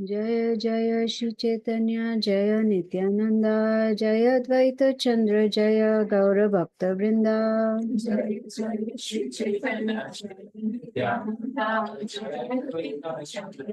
Jaya Jaya Shri Caitanya Jaya Nityananda Jaya Dvaita Chandra Jaya Gaura Bhakta Vrinda Jaya Jaya Shri Chaitanya Jaya Nityananda Jaya Advaita Chandra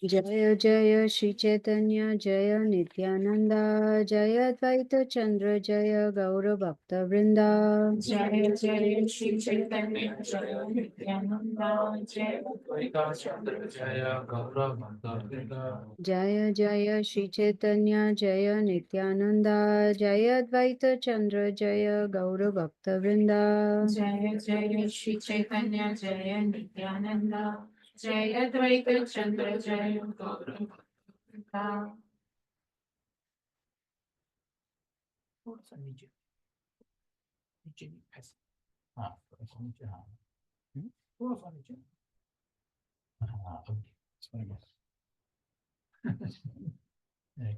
Jaya Jaya Shri Chaitanya Jaya Nityananda Jaya Dvaita Chandra Jaya Gaura Bhakta Vrinda Jaya Jaya Shri Chaitanya Jaya Nityananda Jaya Advaita Chandra Jaya Gaura Bhakta Vrinda Jaya Jaya Shri Chaitanya Jaya Nityananda Jaya Dvaita Chandra Jaya Gaura Bhakta Vrinda Jaya Jaya Shri Chaitanya Jaya Nityananda Jaya Advaita Chandra Jaya Gaura Bhakta Vrinda नीचे नहीं ऐसे हाँ थोड़ा सा नीचे हाँ थोड़ा सा नीचे हाँ अब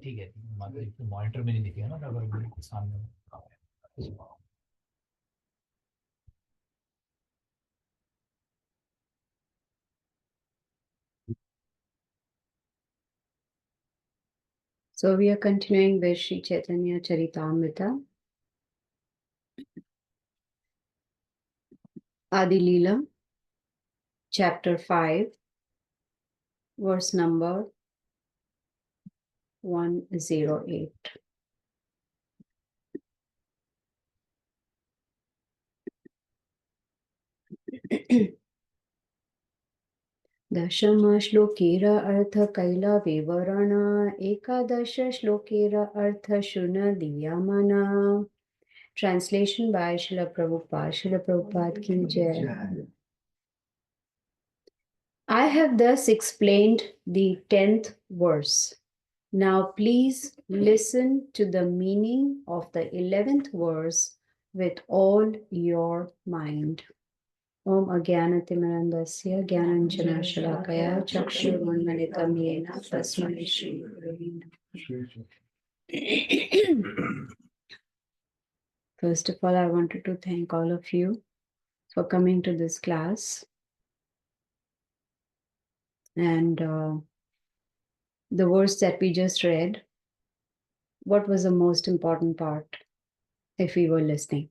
ठीक है मतलब मॉनिटर में नहीं दिखेगा ना अगर सामने So we are continuing with Sri Chaitanya Charitamrta, Adi Lila, chapter 5, verse number 108. दशम श्लोकेर अर्थ कैला विवरण एकादश श्लोकेर अर्थ शुन दीयमाना. Translation by Srila Prabhupada. Srila Prabhupada ki jai. I have thus explained the 10th verse. Now please listen to the meaning of the 11th verse with all your mind. Om Agyanatimirandasya Gyananjana Shalakaya Chakshurunmanitam Yena Tasmai Shri Gurave Namah. First of all, I wanted to thank all of you for coming to this class. And the verse that we just read, what was the most important part? If we were listening,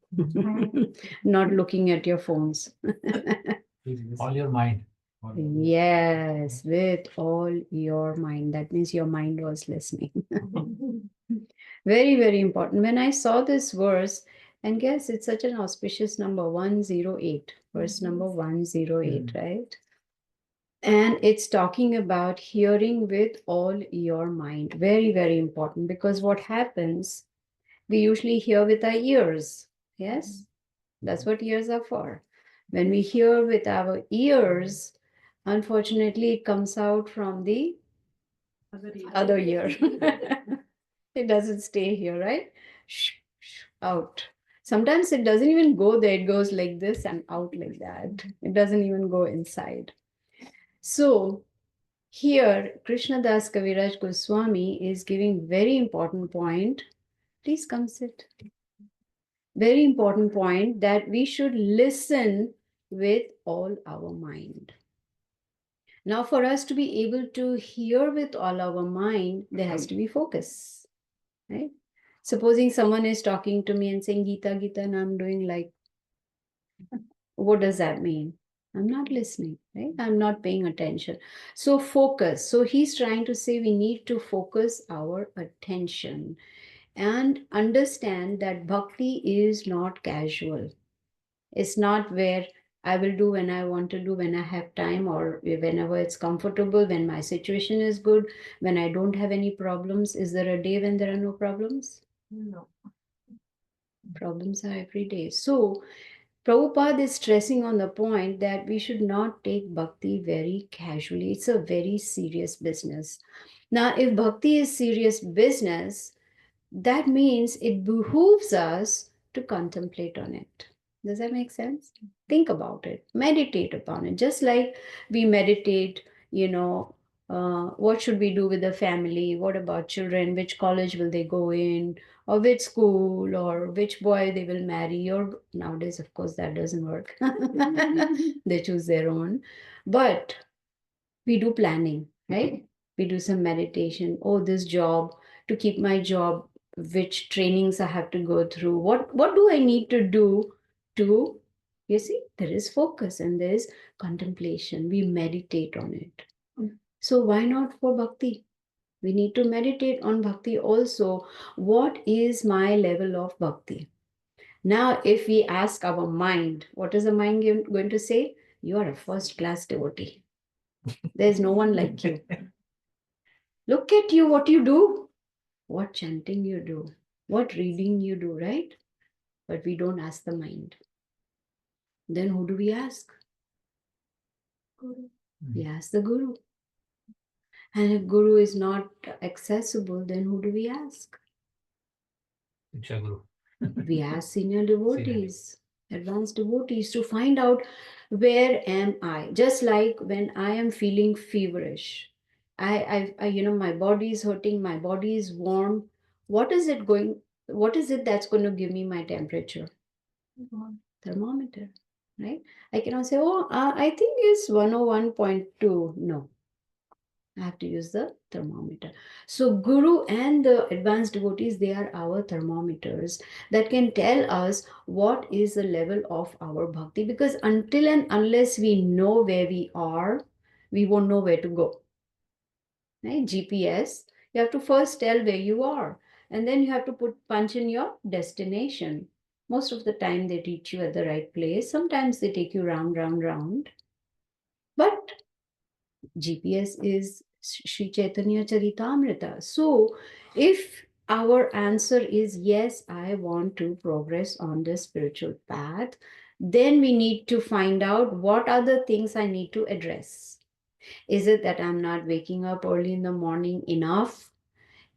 not looking at your phones. all your mind. Yes, with all your mind. That means your mind was listening. Very, very important. When I saw this verse, and guess it's such an auspicious number, 108, verse number 108, right? And it's talking about hearing with all your mind. Very, very important, because what happens, we usually hear with our ears. Yes, that's what ears are for. When we hear with our ears, unfortunately, it comes out from the other ear. It doesn't stay here, right? Shh, shh, out. Sometimes it doesn't even go there. It goes like this and out like that. It doesn't even go inside. So here, Krishna Das Kaviraj Goswami is giving very important point. Please come sit. Very important point that we should listen with all our mind. Now, for us to be able to hear with all our mind, there has to be focus, right? Supposing someone is talking to me and saying, Gita, Gita, and I'm doing like, what does that mean? I'm not listening, right? I'm not paying attention. So focus. So he's trying to say we need to focus our attention and understand that bhakti is not casual. It's not where I will do when I want to do, when I have time, or whenever it's comfortable, when my situation is good, when I don't have any problems. Is there a day when there are no problems? No. Problems are every day. So Prabhupada is stressing on the point that we should not take bhakti very casually. It's a very serious business. Now, if bhakti is serious business, that means it behooves us to contemplate on it. Does that make sense? Think about it, meditate upon it. Just like we meditate, what should we do with the family? What about children? Which college will they go in? Or which school? Or which boy they will marry? Or nowadays, of course, that doesn't work. They choose their own. But we do planning, right? We do some meditation. Oh, this job, to keep my job, which trainings I have to go through. What do I need to do to, you see, there is focus and there is contemplation. We meditate on it. So why not for bhakti? We need to meditate on bhakti also. What is my level of bhakti? Now, if we ask our mind, what is the mind going to say? You are a first class devotee. There's no one like you. Look at you, what you do, what chanting you do, what reading you do, right? But we don't ask the mind. Then who do we ask? Guru. We ask the Guru. And if Guru is not accessible, then who do we ask? Guru. We ask senior devotees, advanced devotees to find out where am I. Just like when I am feeling feverish, my body is hurting, my body is warm. What is it going? What is it that's going to give me my temperature? Thermometer, right? I cannot say, oh, I think it's 101.2. No, I have to use the thermometer. So Guru and the advanced devotees, they are our thermometers that can tell us what is the level of our bhakti. Because until and unless we know where we are, we won't know where to go. Right? GPS, you have to first tell where you are. And then you have to punch in your destination. Most of the time they teach you at the right place. Sometimes they take you round, round, round. But GPS is Sri Chaitanya Charitamrta. So, if our answer is yes, I want to progress on the spiritual path, then we need to find out what are the things I need to address. Is it that I'm not waking up early in the morning enough?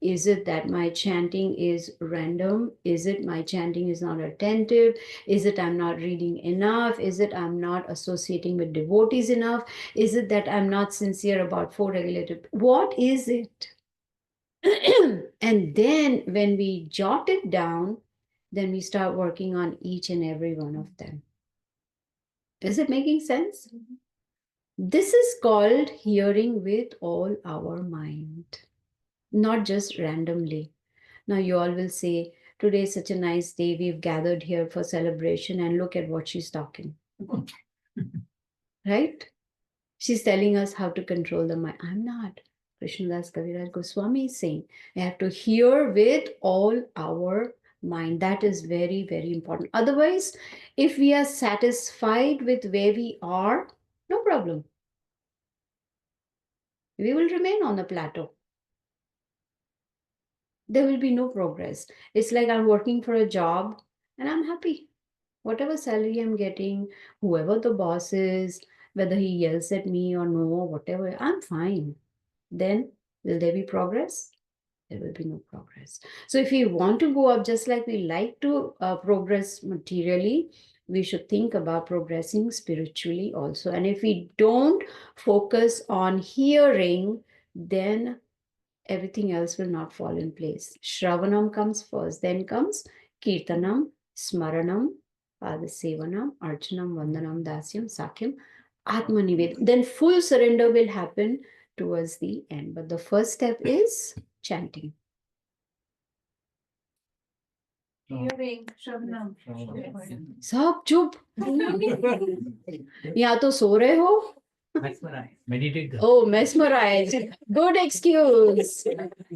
Is it that my chanting is random? Is it my chanting is not attentive? Is it I'm not reading enough? Is it I'm not associating with devotees enough? Is it that I'm not sincere about four regulated? What is it? And then when we jot it down, then we start working on each and every one of them. Is it making sense? This is called hearing with all our mind, not just randomly. Now, you all will say, today is such a nice day. We've gathered here for celebration, and look at what she's talking. Right? She's telling us how to control the mind. I'm not. Krishnadas Kaviraj Goswami is saying, we have to hear with all our mind. That is very, very important. Otherwise, if we are satisfied with where we are, no problem. We will remain on the plateau. There will be no progress. It's like I'm working for a job and I'm happy. Whatever salary I'm getting, whoever the boss is, whether he yells at me or no, whatever, I'm fine. Then will there be progress? There will be no progress. So if we want to go up, just like we like to progress materially, we should think about progressing spiritually also. And if we don't focus on hearing, then everything else will not fall in place. Shravanam comes first, then comes Kirtanam, Smaranam, Padasevanam, Archanam, Vandanam, Dasyam, Sakyam, Atmanived. Then full surrender will happen towards the end. But the first step is chanting. Hearing, Shravanam. सब चुप या तो सो रहे हो. Meditate. Oh, mesmerized. Good excuse.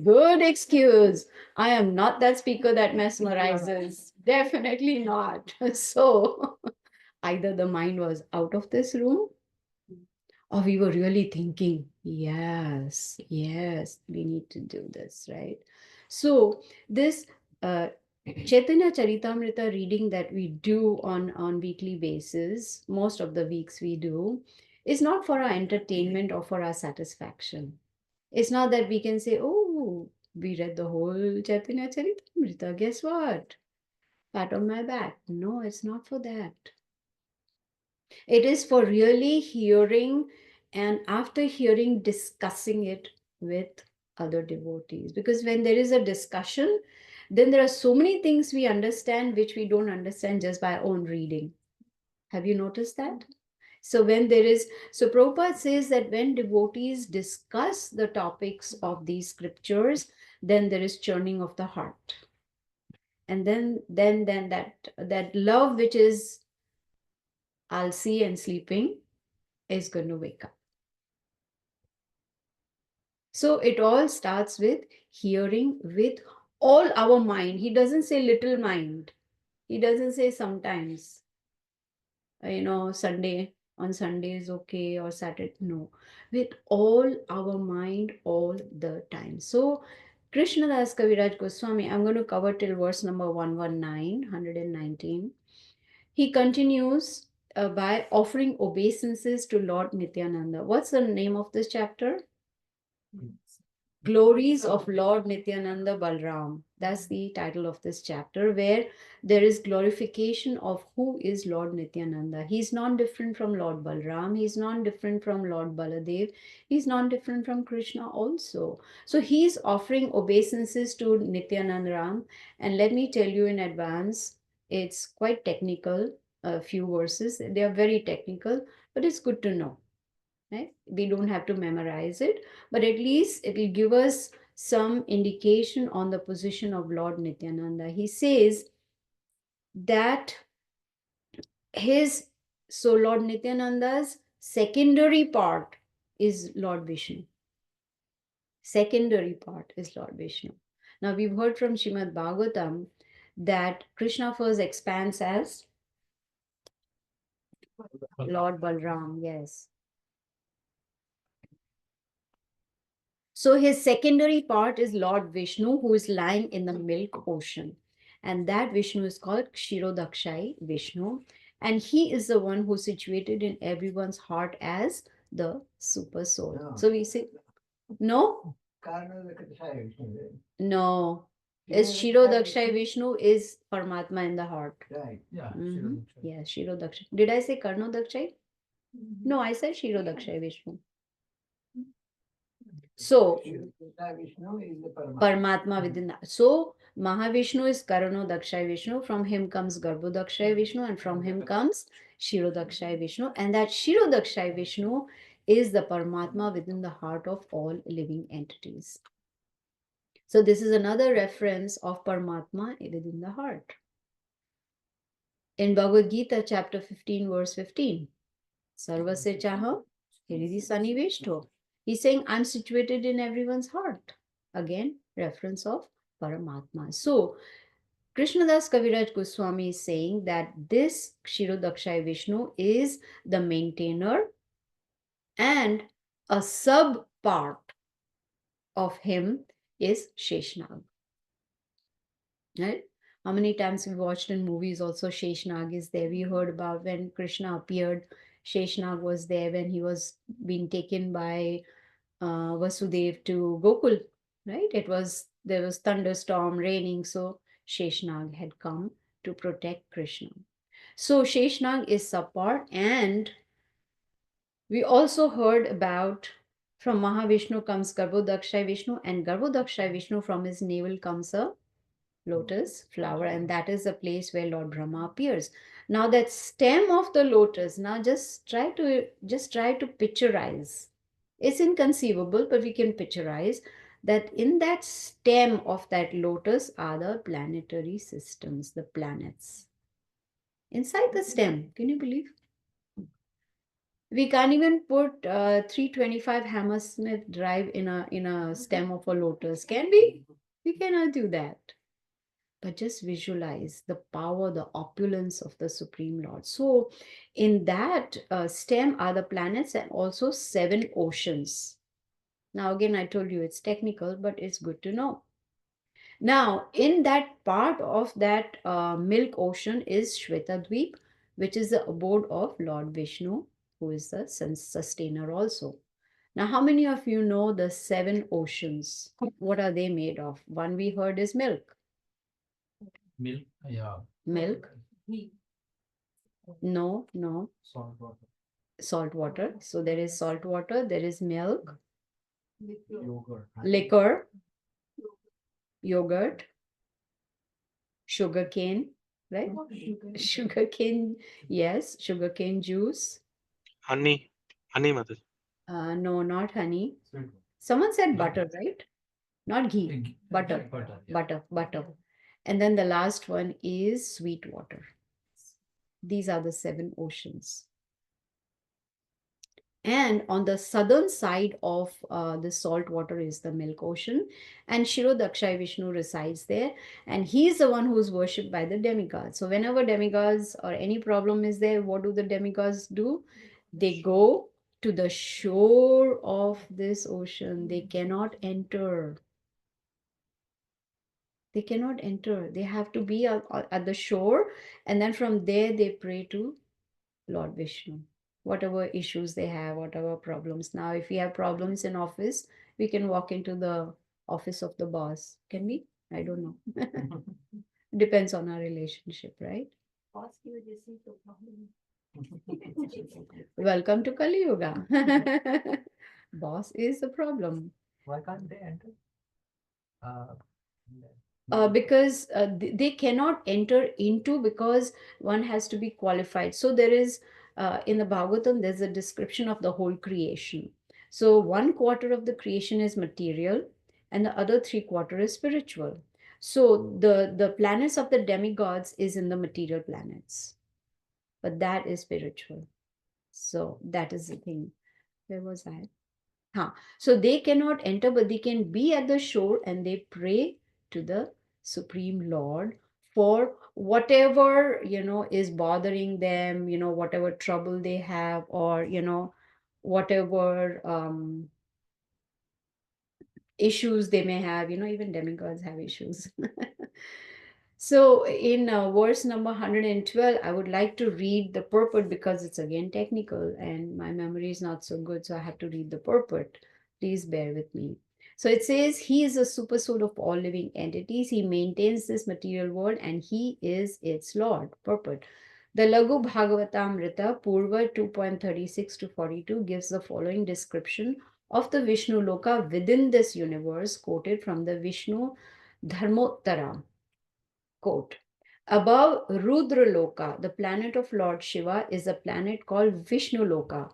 Good excuse. I am not that speaker that mesmerizes. Definitely not. So, either the mind was out of this room or we were really thinking, yes, yes, we need to do this, right? So, this Chaitanya Charitamrita reading that we do on weekly basis, most of the weeks we do, is not for our entertainment or for our satisfaction. It's not that we can say, oh, we read the whole Chaitanya Charitamrita. Guess what? Pat on my back. No, it's not for that. It is for really hearing and after hearing, discussing it with other devotees. Because when there is a discussion, then there are so many things we understand which we don't understand just by our own reading. Have you noticed that? So when there is, so Prabhupada says that when devotees discuss the topics of these scriptures, then there is churning of the heart. And then that love which is alsi and sleeping is going to wake up. So it all starts with hearing with all our mind. He doesn't say little mind. He doesn't say sometimes, Sunday, on Sunday is okay, or Saturday. No, with all our mind all the time. So Krishna Das Kaviraj Goswami, I'm going to cover till verse number 119, 119. He continues by offering obeisances to Lord Nityananda. What's the name of this chapter? Glories of Lord Nityananda Balram. That's the title of this chapter, where there is glorification of who is Lord Nityananda. He's not different from Lord Balram. He's not different from Lord Baladev. He's not different from Krishna also. So he's offering obeisances to Nityananda Ram. And let me tell you in advance, it's quite technical, a few verses. They are very technical, but it's good to know. Right? We don't have to memorize it, but at least it will give us some indication on the position of Lord Nityananda. He says that Lord Nityananda's secondary part is Lord Vishnu. Secondary part is Lord Vishnu. Now we've heard from Srimad Bhagavatam that Krishna first expands as Lord Balram, yes. So his secondary part is Lord Vishnu, who is lying in the milk ocean. And that Vishnu is called Kshirodakshai Vishnu. And he is the one who's situated in everyone's heart as the super soul. No. So we say, no? No. Is Kshirodakshai Vishnu is Paramatma in the heart. Right. Yeah. Yes, Kshirodakshai. Did I say Karnodakshai? No, I said Kshirodakshai Vishnu. So, Vishnu is the Paramatma within that. So, Mahavishnu is Karano Dakshay Vishnu. From him comes Garbho Dakshay Vishnu, and from him comes Shiro Dakshay Vishnu. And that Shiro Dakshay Vishnu is the Paramatma within the heart of all living entities. So, this is another reference of Paramatma within the heart. In Bhagavad Gita, chapter 15, verse 15, Sarvasya Chaha Hiridi Saniveshto. He's saying, I'm situated in everyone's heart. Again, reference of Paramatma. So, Krishnadas Kaviraj Goswami is saying that this Kshirodakshay Vishnu is the maintainer, and a sub part of him is Sheshnag. Right? How many times we watched in movies also Sheshnag is there. We heard about when Krishna appeared, Sheshnag was there when he was being taken by Vasudev to Gokul, right? There was thunderstorm, raining, so Sheshnag had come to protect Krishna. So Sheshnag is support, and we also heard about from Mahavishnu comes Garbhodakshay Vishnu, and Garbhodakshay Vishnu from his navel comes a lotus flower, and that is the place where Lord Brahma appears. Now that stem of the lotus, now just try to picturize. It's inconceivable, but we can picturize that in that stem of that lotus are the planetary systems, the planets. Inside the stem, can you believe? We can't even put 325 Hammersmith drive in a stem of a lotus, can we? We cannot do that. But just visualize the power, the opulence of the Supreme Lord. So in that stem are the planets and also 7 oceans. Now again, I told you it's technical, but it's good to know. Now, in that part of that milk ocean is Shvetadweep, which is the abode of Lord Vishnu, who is the sustainer also. Now, how many of you know the 7 oceans? What are they made of? One we heard is milk. Milk. Yeah. Milk? No, no. Salt water. Salt water. So there is salt water, there is milk, Yogurt. liquor, yogurt, sugar cane, right? Sugar cane, yes, sugar cane juice, Honey, honey, Mataji. No, not honey. Sweet one. Someone said No. butter, right? Not ghee. Ghee. Butter. Butter. Yeah. Butter. And then the last one is sweet water. These are the 7 oceans. And on the southern side of the salt water is the milk ocean, and Shirodakshay Vishnu resides there, and he is the one who is worshipped by the demigods. So whenever demigods or any problem is there, what do the demigods do? They go to the shore of this ocean. They cannot enter. They cannot enter. They have to be at the shore, and then from there they pray to Lord Vishnu. Whatever issues they have, whatever problems. Now, if we have problems in office, we can walk into the office of the boss. Can we? I don't know. Depends on our relationship, right? Boss की वजह से तो problem Welcome to Kali Yuga. Boss is the problem. Why can't they enter? Uh, Because they cannot enter into, because one has to be qualified. So there is in the Bhagavatam, there's a description of the whole creation. So 1/4 of the creation is material, and the other 3/4 is spiritual. So the planets of the demigods is in the material planets, but that is spiritual. So that is the thing. Where was I? So they cannot enter, but they can be at the shore and they pray to the Supreme Lord for whatever, is bothering them, whatever trouble they have, or, whatever issues they may have. Even demigods have issues. So in verse number 112, I would like to read the purport because it's again technical and my memory is not so good. So I have to read the purport. Please bear with me. So it says, he is a supersoul of all living entities. He maintains this material world and he is its Lord. Purport. The Lagu Bhagavatamrita, Purva 2.36 to 42, gives the following description of the Vishnu Loka within this universe, quoted from the Vishnu Dharmottara. Quote, above Rudra Loka, the planet of Lord Shiva is a planet called Vishnu Loka,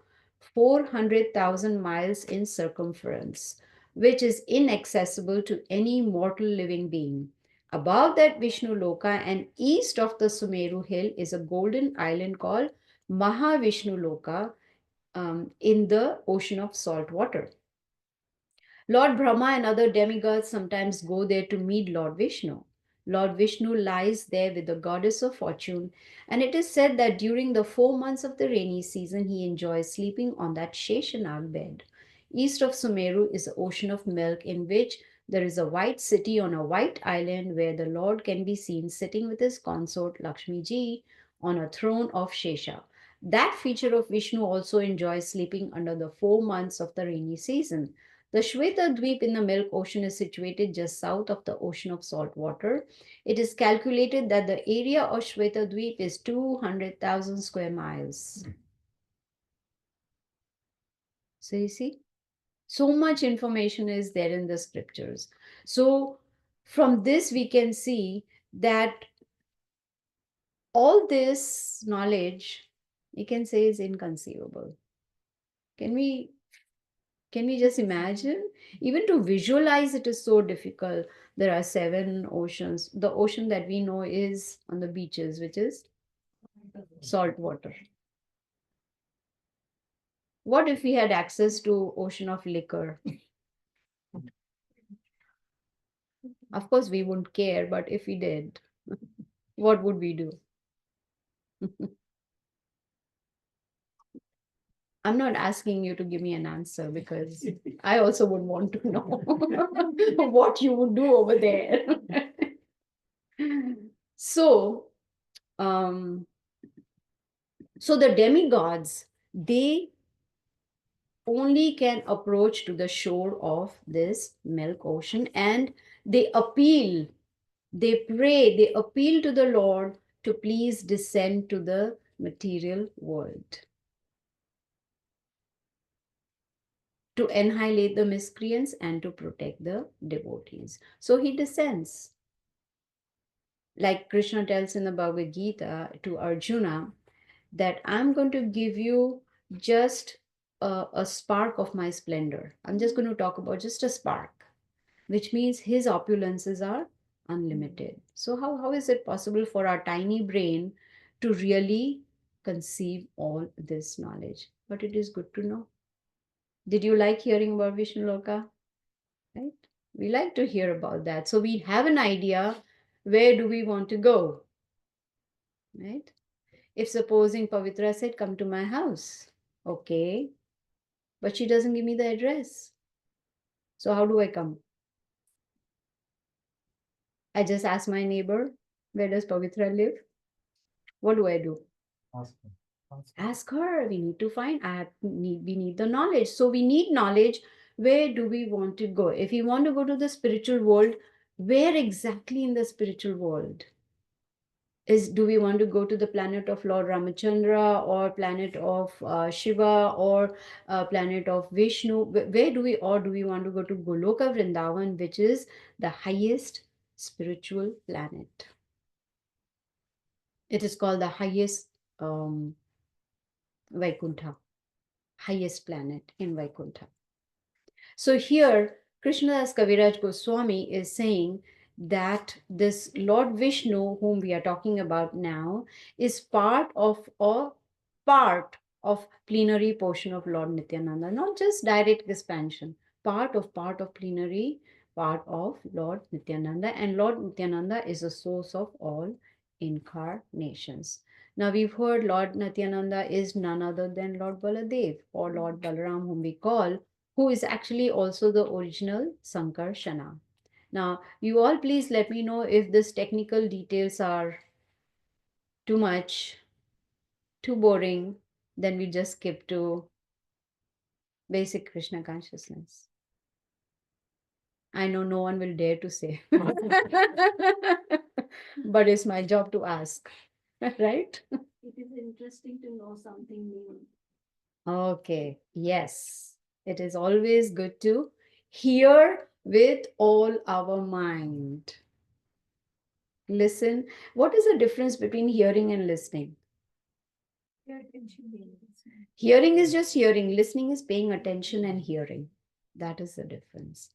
400,000 miles in circumference, which is inaccessible to any mortal living being. Above that Vishnu Loka and east of the Sumeru hill is a golden island called Mahavishnu Loka in the ocean of salt water. Lord Brahma and other demigods sometimes go there to meet Lord Vishnu. Lord Vishnu lies there with the goddess of fortune, and it is said that during the 4 months of the rainy season, he enjoys sleeping on that Sheshanag bed. East of Sumeru is the ocean of milk, in which there is a white city on a white island where the Lord can be seen sitting with his consort Lakshmi Ji on a throne of Shesha. That feature of Vishnu also enjoys sleeping under the 4 months of the rainy season. The Shweta Dweep in the Milk Ocean is situated just south of the ocean of salt water. It is calculated that the area of Shweta Dweep is 200,000 square miles. So you see, so much information is there in the scriptures. So from this we can see that all this knowledge, you can say, is inconceivable. Can we just imagine? Even to visualize it is so difficult. There are 7 oceans. The ocean that we know is on the beaches, which is salt water. What if we had access to ocean of liquor? Of course, we wouldn't care, but if we did, what would we do? I'm not asking you to give me an answer because I also would want to know what you would do over there. So, so the demigods, they only can approach to the shore of this milk ocean, and they appeal, they pray, they appeal to the Lord to please descend to the material world, to annihilate the miscreants and to protect the devotees. So he descends. Like Krishna tells in the Bhagavad Gita to Arjuna, that I'm going to give you just a spark of my splendor. I'm just going to talk about just a spark, which means his opulences are unlimited. So, how is it possible for our tiny brain to really conceive all this knowledge? But it is good to know. Did you like hearing about Vishnu Loka? Right? We like to hear about that. So, we have an idea where do we want to go, right? If supposing Pavitra said, come to my house, okay, but she doesn't give me the address. So, how do I come? I just ask my neighbor, where does Pavitra live? What do I do? Ask him. Ask her. We need to find, we need the knowledge. So, we need knowledge. Where do we want to go? If we want to go to the spiritual world, where exactly in the spiritual world? Do we want to go to the planet of Lord Ramachandra or planet of Shiva or planet of Vishnu? Where do we, or do we want to go to Goloka Vrindavan, which is the highest spiritual planet? It is called the highest Vaikuntha, highest planet in Vaikuntha. So here, Krishnadas Kaviraj Goswami is saying that this Lord Vishnu, whom we are talking about now, is part of plenary portion of Lord Nityananda, not just direct expansion, part of plenary, part of Lord Nityananda, and Lord Nityananda is the source of all incarnations. Now we've heard Lord Nityananda is none other than Lord Baladev or Lord Balaram, whom we call, who is actually also the original Sankarshana. Now, you all please let me know if this technical details are too much, too boring, then we just skip to basic Krishna consciousness. I know no one will dare to say, but it's my job to ask, right? It is interesting to know something new. Okay, yes, it is always good to hear with all our mind. Listen. What is the difference between hearing and listening? Your attention being listening. Hearing is just hearing, listening is paying attention and hearing. That is the difference.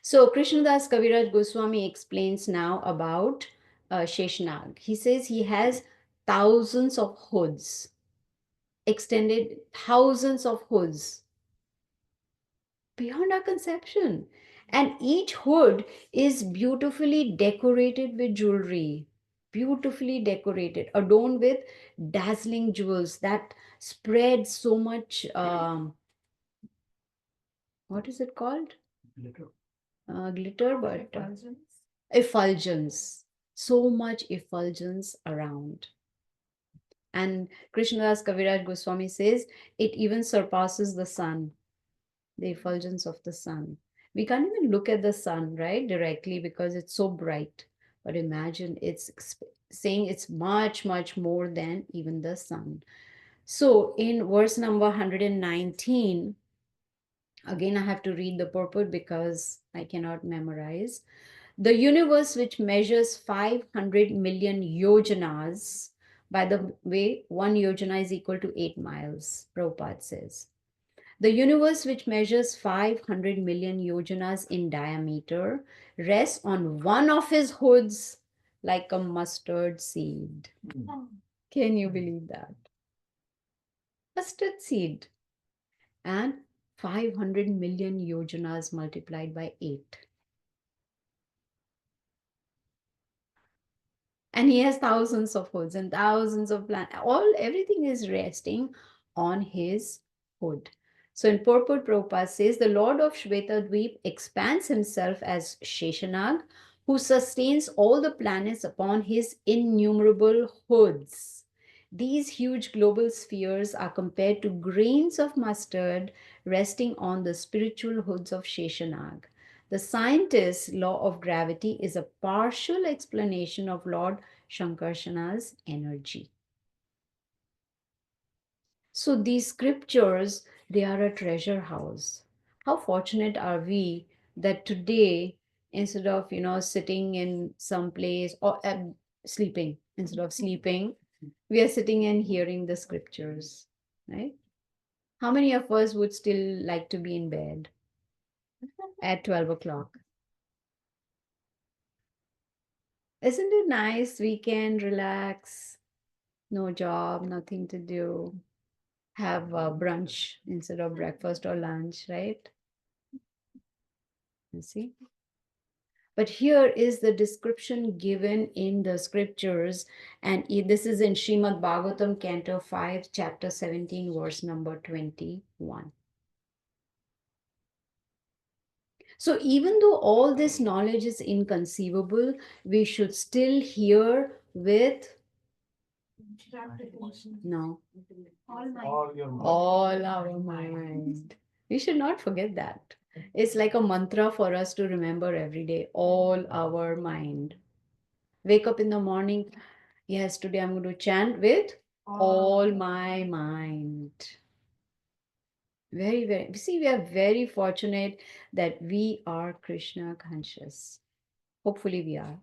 So, Krishnadas Kaviraj Goswami explains now about Sheshnag. He says he has thousands of hoods, extended thousands of hoods beyond our conception. And each hood is beautifully decorated with jewelry, beautifully decorated, adorned with dazzling jewels that spread so much, what is it called? Glitter. Glitter, but Effulgence. effulgence. So much effulgence around. And Krishnadas Kaviraj Goswami says it even surpasses the sun, the effulgence of the sun. We can't even look at the sun, right, directly because it's so bright. But imagine it's saying it's much, much more than even the sun. So in verse number 119, again, I have to read the purport because I cannot memorize. The universe, which measures 500 million yojanas, by the way, one yojana is equal to 8 miles, Prabhupada says. The universe, which measures 500 million yojanas in diameter, rests on one of his hoods like a mustard seed. Can you believe that? Mustard seed. And 500 million yojanas multiplied by 8. And he has thousands of hoods and thousands of planets. Everything is resting on his hood. So in purport, Prabhupada says the Lord of Shweta Dweep expands himself as Sheshanag, who sustains all the planets upon his innumerable hoods. These huge global spheres are compared to grains of mustard resting on the spiritual hoods of Sheshanag. The scientist's law of gravity is a partial explanation of Lord Shankarshana's energy. So these scriptures, they are a treasure house. How fortunate are we that today, instead of sitting in some place or sleeping, instead of sleeping, We are sitting and hearing the scriptures, right? How many of us would still like to be in bed at 12 o'clock? Isn't it nice? Weekend, relax, no job, nothing to do. Have brunch instead of breakfast or lunch, right? You see? But here is the description given in the scriptures, and this is in Srimad Bhagavatam, Canto 5, Chapter 17, verse number 21. So, even though all this knowledge is inconceivable, we should still hear with no All your mind. all our mind. We should not forget that. It's like a mantra for us to remember every day. All our mind. Wake up in the morning. Yes, today I'm going to chant with all my mind. Very, very. See, we are very fortunate that we are Krishna conscious. Hopefully, we are.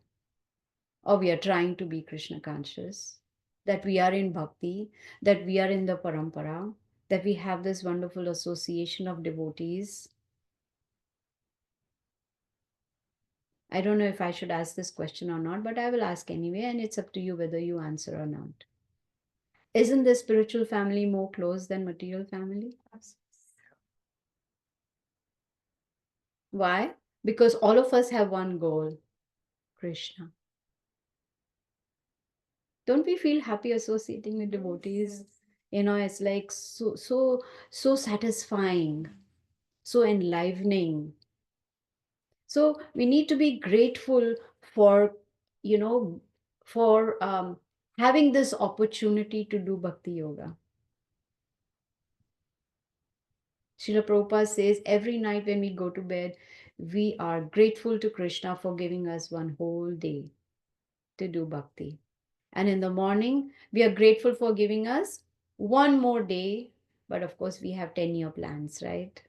Or we are trying to be Krishna conscious. That we are in bhakti, that we are in the parampara, that we have this wonderful association of devotees. I don't know if I should ask this question or not, but I will ask anyway, and it's up to you whether you answer or not. Isn't the spiritual family more close than material family? Why? Because all of us have one goal, Krishna. Don't we feel happy associating with devotees? You know, it's like so satisfying, so enlivening. So we need to be grateful for, you know, for having this opportunity to do bhakti yoga. Srila Prabhupada says every night when we go to bed, we are grateful to Krishna for giving us one whole day to do bhakti. And in the morning, we are grateful for giving us one more day. But of course, we have 10-year plans, right?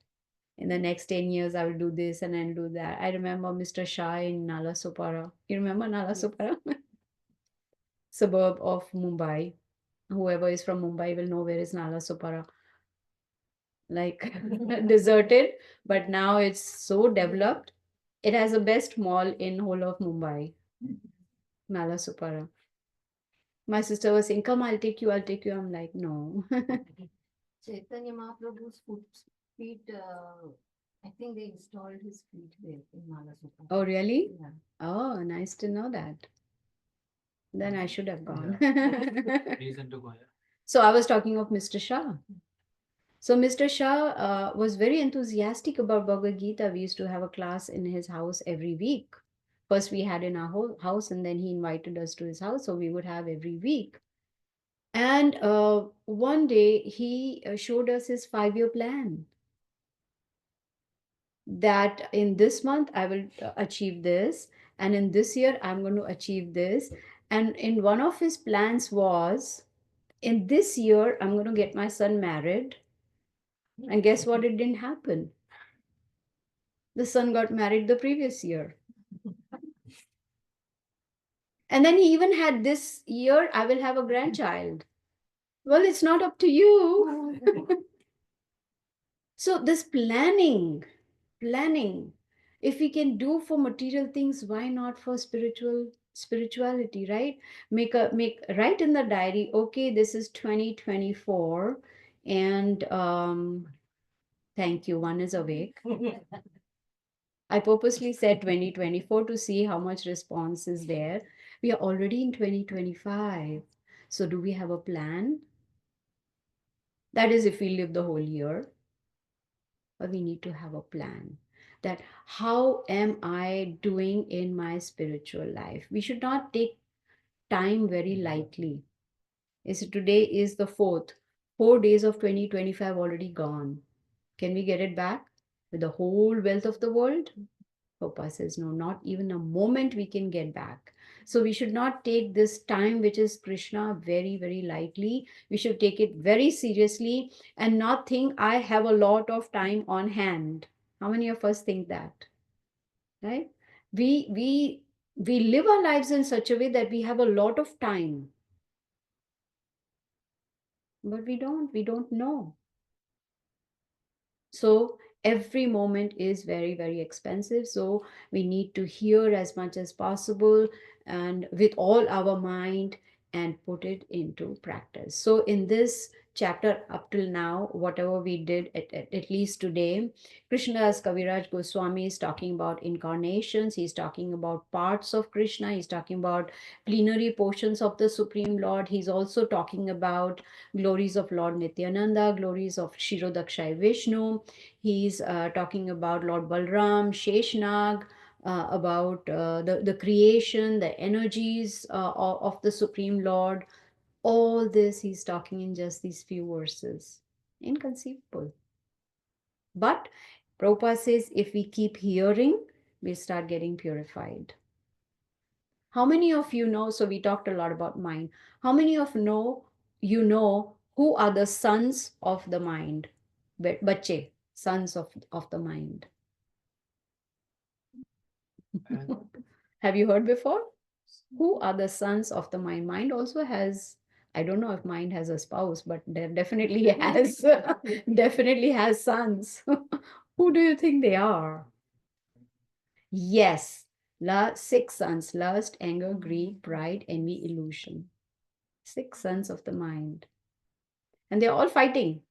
In the next 10 years, I will do this and I'll do that. I remember Mr. Shah in Nalasopara. You remember Nalasopara? Suburb of Mumbai. Whoever is from Mumbai will know where is Nalasopara. Like deserted, but now it's so developed. It has the best mall in whole of Mumbai, Nalasopara. My sister was saying, "Come, I'll take you, I'll take you." I'm like, no. Chaitanya Mahaprabhu's feet, I think they installed his feet there in Malasupara. Oh, really? Yeah. Oh, nice to know that. Then I should have gone. Reason to go here. So I was talking of Mr. Shah. So Mr. Shah was very enthusiastic about Bhagavad Gita. We used to have a class in his house every week. First we had in our whole house, and then he invited us to his house. So we would have every week. And one day he showed us his 5-year plan. That in this month I will achieve this, and in this year I'm going to achieve this. And in one of his plans was, in this year I'm going to get my son married. And guess what? It didn't happen. The son got married the previous year. And then he even had, this year I will have a grandchild. Well, it's not up to you. So this planning, if we can do for material things, why not for spirituality, right? Make write in the diary, okay, this is 2024, and thank you, one is awake. I purposely said 2024 to see how much response is there. We are already in 2025. So do we have a plan? That is if we live the whole year. But we need to have a plan, that how am I doing in my spiritual life? We should not take time very lightly. Is today is the 4th. 4 days of 2025 already gone. Can we get it back with the whole wealth of the world? Papa says, no, not even a moment we can get back. So we should not take this time, which is Krishna, very, very lightly. We should take it very seriously and not think I have a lot of time on hand. How many of us think that? Right? We live our lives in such a way that we have a lot of time. But we don't know. So every moment is very, very expensive. So we need to hear as much as possible and with all our mind and put it into practice. So in this chapter up till now, whatever we did at least today, Krishna's Kaviraj Goswami is talking about incarnations. He's talking about parts of Krishna. He's talking about plenary portions of the Supreme Lord. He's also talking about glories of Lord Nityananda, glories of Shirodakshay Vishnu. He's talking about Lord Balram, Sheshnag, about the creation, the energies of the Supreme Lord. All this he's talking in just these few verses. Inconceivable. But Prabhupada says if we keep hearing, we'll start getting purified. How many of you know? So we talked a lot about mind. How many of you know who are the sons of the mind? Bache, sons of the mind. And Have you heard before? Who are the sons of the mind? Mind also has, I don't know if mind has a spouse, but there definitely has, definitely has sons. Who do you think they are? Yes, six sons: lust, anger, greed, pride, envy, illusion. Six sons of the mind. And they're all fighting.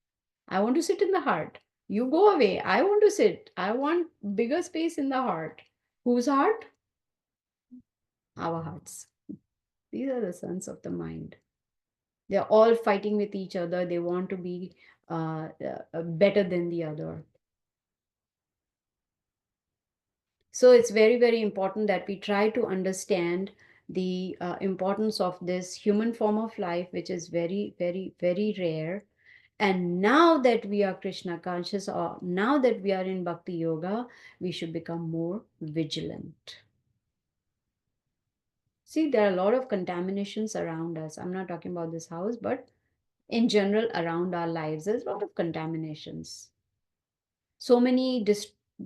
I want to sit in the heart. You go away. I want to sit. I want bigger space in the heart. Whose heart? Our hearts. These are the sons of the mind. They're all fighting with each other. They want to be better than the other. So it's very, very important that we try to understand the importance of this human form of life, which is very, very, very rare. And now that we are Krishna conscious, or now that we are in Bhakti Yoga, we should become more vigilant. See, there are a lot of contaminations around us. I'm not talking about this house, but in general around our lives, there's a lot of contaminations. So many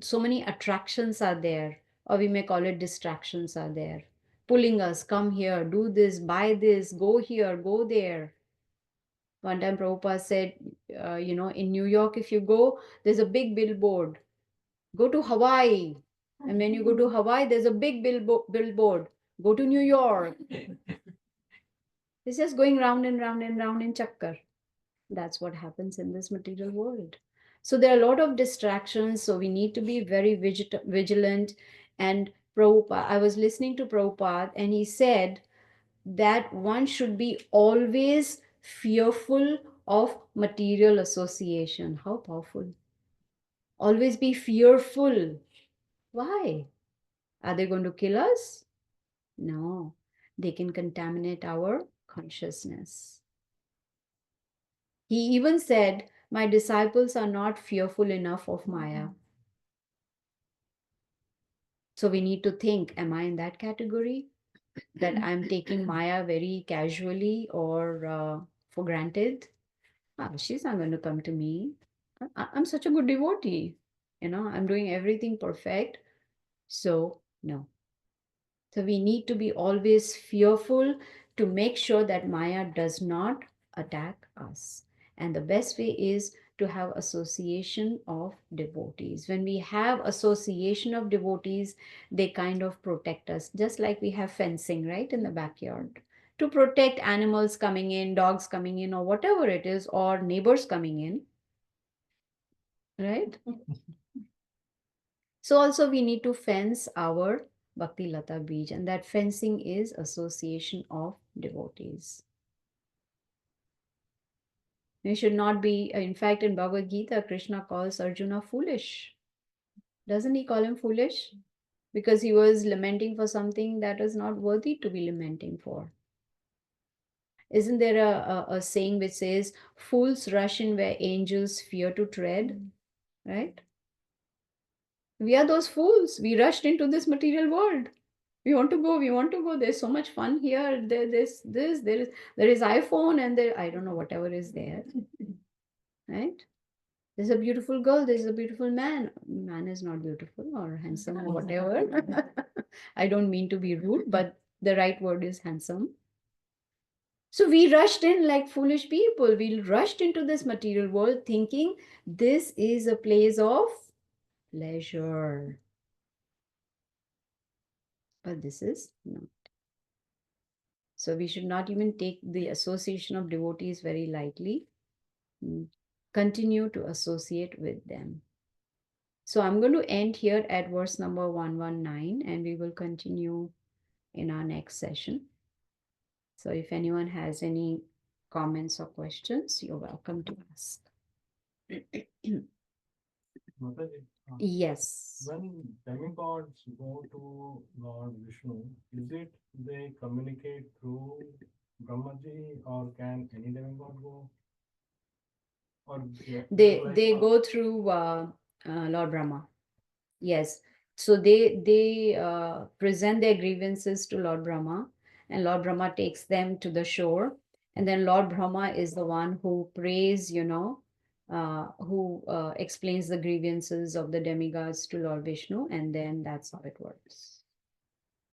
so many attractions are there, or we may call it distractions are there, pulling us, come here, do this, buy this, go here, go there. One time Prabhupada said, in New York, if you go, there's a big billboard, go to Hawaii. And when you go to Hawaii, there's a big billboard, go to New York. It's just going round and round and round in chakkar. That's what happens in this material world. So there are a lot of distractions. So we need to be very vigilant. And Prabhupada, I was listening to Prabhupada, and he said that one should be always fearful of material association. How powerful. Always be fearful. Why? Are they going to kill us? No, they can contaminate our consciousness. He even said, my disciples are not fearful enough of Maya. So we need to think, am I in that category? That I'm taking Maya very casually or for granted? She's not going to come to me. I'm such a good devotee. I'm doing everything perfect. So, no. So we need to be always fearful to make sure that Maya does not attack us. And the best way is to have association of devotees. When we have association of devotees, they kind of protect us, just like we have fencing, right, in the backyard. To protect animals coming in, dogs coming in, or whatever it is, or neighbors coming in, right? So also we need to fence our Bhakti Lata Beach, and that fencing is association of devotees. We should not be, in fact, in Bhagavad Gita, Krishna calls Arjuna foolish. Doesn't he call him foolish? Because he was lamenting for something that is not worthy to be lamenting for. Isn't there a saying which says, fools rush in where angels fear to tread, right? We are those fools. We rushed into this material world. We want to go, we want to go. There's so much fun here. There is iPhone, and there, I don't know, whatever is there. Right? There's a beautiful girl, there's a beautiful man. Man is not beautiful or handsome or whatever. I don't mean to be rude, but the right word is handsome. So we rushed in like foolish people. We rushed into this material world thinking this is a place of pleasure. But this is not. So we should not even take the association of devotees very lightly. Continue to associate with them. So I'm going to end here at verse number 119 and we will continue in our next session. So if anyone has any comments or questions, you're welcome to ask. Mataji, Yes. when demigods go to Lord Vishnu, is it they communicate through Brahmaji or can any demigod go? Or They go through Lord Brahma. Yes. So they present their grievances to Lord Brahma, and Lord Brahma takes them to the shore, and then Lord Brahma is the one who prays, who explains the grievances of the demigods to Lord Vishnu, and then that's how it works.